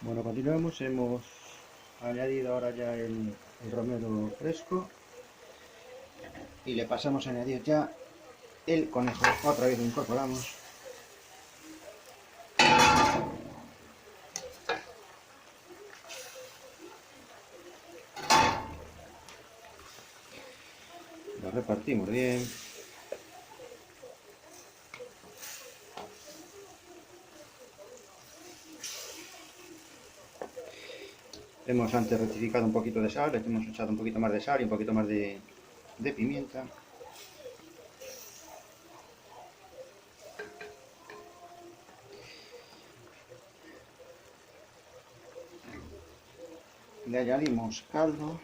Bueno, continuamos. Hemos añadido ahora ya el romero fresco y le pasamos a añadir ya el conejo. Otra vez lo incorporamos. Lo repartimos bien. Hemos antes rectificado un poquito de sal, le hemos echado un poquito más de sal y un poquito más de pimienta. Le añadimos caldo.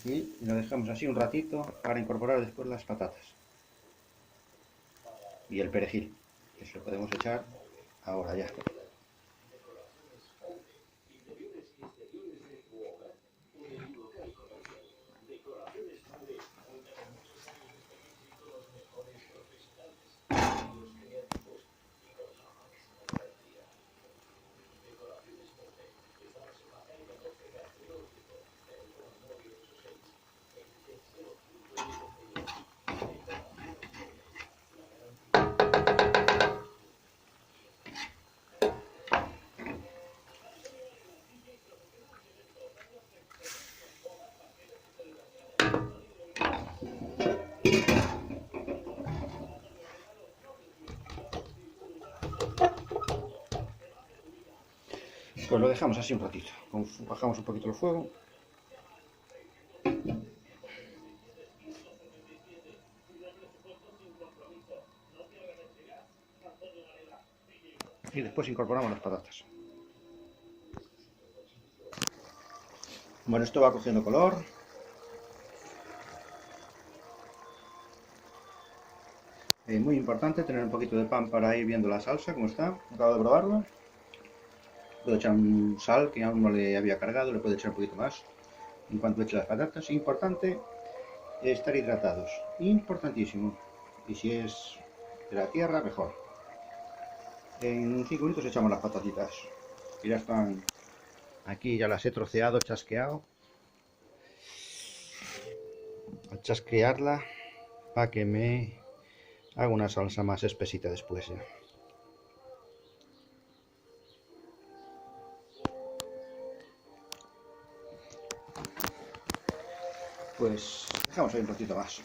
Y lo dejamos así un ratito para incorporar después las patatas. Y el perejil, que se lo podemos echar ahora ya. Pues lo dejamos así un ratito. Bajamos un poquito el fuego. Y después incorporamos las patatas. Bueno, esto va cogiendo color. Muy importante tener un poquito de pan para ir viendo la salsa, como está. Acabo de probarlo. Puedo echar un sal que aún no le había cargado, le puedo echar un poquito más en cuanto eche las patatas. Importante estar hidratados, importantísimo. Y si es de la tierra, mejor. En 5 minutos echamos las patatitas, que ya están aquí, ya las he troceado, chasqueado. A chasquearla para que me haga una salsa más espesita después ya. Pues dejamos ahí un ratito más.